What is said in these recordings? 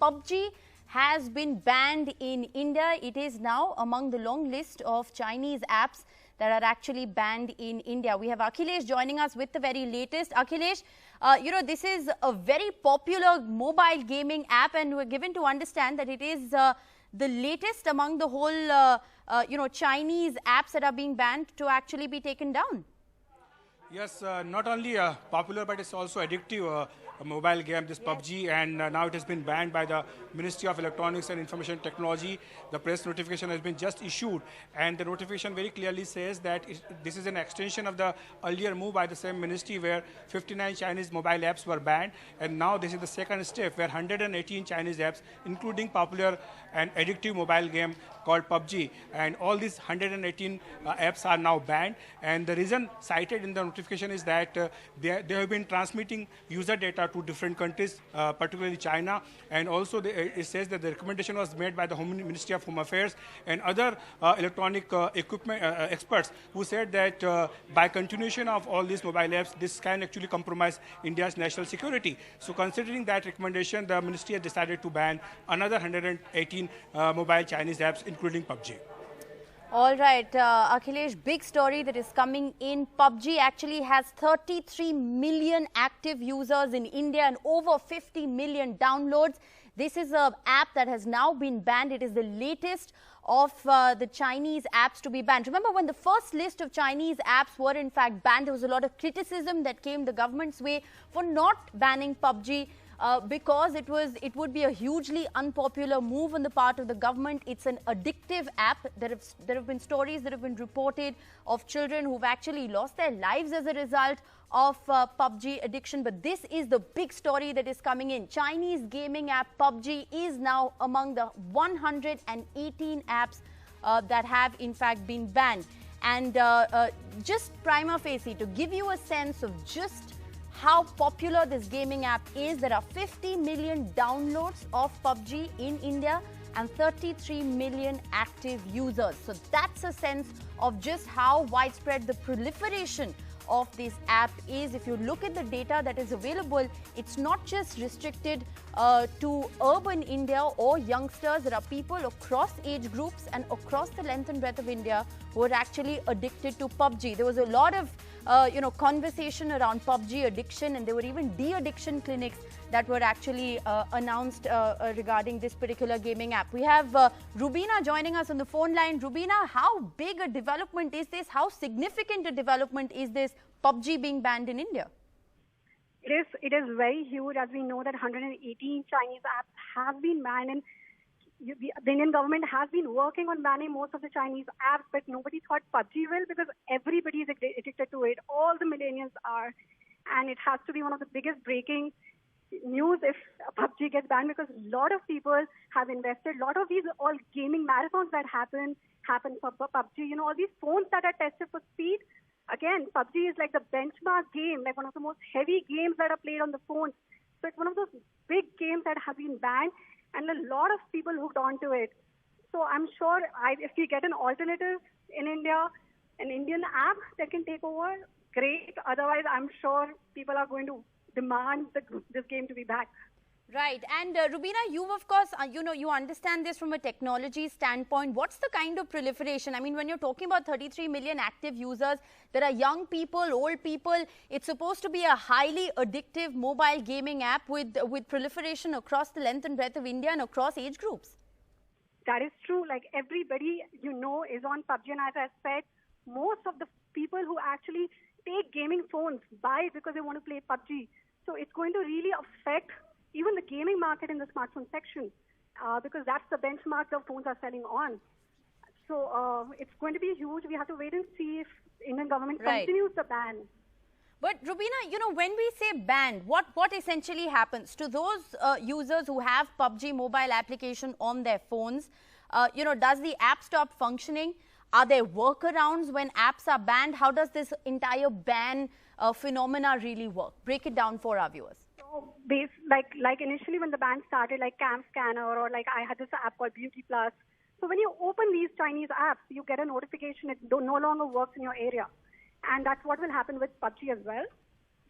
PUBG has been banned in India. It is now among the long list of Chinese apps that are actually banned in India. We have Akhilesh joining us with the very latest. Akhilesh, this is a very popular mobile gaming app, and we're given to understand that it is the latest among the whole, Chinese apps that are being banned to actually be taken down. Yes, not only popular, but it's also addictive mobile game, this PUBG, and now it has been banned by the Ministry of Electronics and Information Technology. The press notification has been just issued, and the notification very clearly says that this is an extension of the earlier move by the same ministry where 59 Chinese mobile apps were banned, and now this is the second step where 118 Chinese apps, including popular and addictive mobile game called PUBG, and all these 118 apps are now banned. And the reason cited in the notification is that they have been transmitting user data to different countries, particularly China, and also it says that the recommendation was made by the Ministry of Home Affairs and other electronic equipment experts who said that by continuation of all these mobile apps, this can actually compromise India's national security. So considering that recommendation, the ministry has decided to ban another 118 mobile Chinese apps, including PUBG. All right, Akhilesh, big story that is coming in. PUBG actually has 33 million active users in India and over 50 million downloads. This is an app that has now been banned. It is the latest of the Chinese apps to be banned. Remember, when the first list of Chinese apps were in fact banned, there was a lot of criticism that came the government's way for not banning PUBG. Because it would be a hugely unpopular move on the part of the government. It's an addictive app. There have been stories that have been reported of children who've actually lost their lives as a result of PUBG addiction. But this is the big story that is coming in. Chinese gaming app PUBG is now among the 118 apps that have in fact been banned. And just prima facie, to give you a sense of just how popular this gaming app is, there are 50 million downloads of PUBG in India and 33 million active users. So that's a sense of just how widespread the proliferation of this app is. If you look at the data that is available, it's not just restricted to urban India or youngsters. There are people across age groups and across the length and breadth of India who are actually addicted to PUBG. There was a lot of conversation around PUBG addiction, and there were even de-addiction clinics that were actually announced regarding this particular gaming app. We have Rubina joining us on the phone line. Rubina, how big a development is this? How significant a development is this PUBG being banned in India? It is very huge, as we know that 118 Chinese apps have been banned, and the Indian government has been working on banning most of the Chinese apps, but nobody thought PUBG will, because everybody is addicted to it. All the millennials are, and it has to be one of the biggest breaking news if PUBG gets banned, because a lot of people have invested. A lot of these all gaming marathons that happen for PUBG. All these phones that are tested for speed. Again, PUBG is like the benchmark game, like one of the most heavy games that are played on the phones. So it's one of those big games that have been banned, and a lot of people hooked onto it. So I'm sure if we get an alternative in India, an Indian app that can take over, great. Otherwise, I'm sure people are going to demand this game to be back. Right. And Rubina, you of course, you understand this from a technology standpoint. What's the kind of proliferation? I mean, when you're talking about 33 million active users, there are young people, old people. It's supposed to be a highly addictive mobile gaming app with proliferation across the length and breadth of India and across age groups. That is true. Like everybody, is on PUBG. And as I said, most of the people who actually take gaming phones buy because they want to play PUBG. So it's going to really affect even the gaming market in the smartphone section, because that's the benchmark the phones are selling on. So it's going to be huge. We have to wait and see if Indian government continues the ban. But Rubina, when we say banned, what essentially happens to those users who have PUBG mobile application on their phones? Does the app stop functioning? Are there workarounds when apps are banned? How does this entire ban phenomena really work? Break it down for our viewers. Like initially when the ban started, like Cam Scanner, or like I had this app called Beauty Plus. So when you open these Chinese apps, you get a notification it no longer works in your area. And that's what will happen with PUBG as well.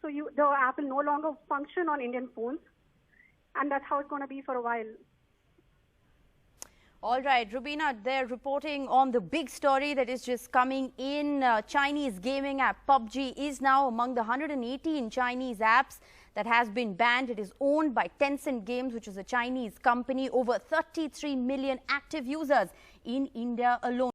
So the app will no longer function on Indian phones. and that's how it's going to be for a while. All right, Rubina, they're reporting on the big story that is just coming in. Chinese gaming app PUBG is now among the 118 Chinese apps that has been banned. It is owned by Tencent Games, which is a Chinese company. Over 33 million active users in India alone.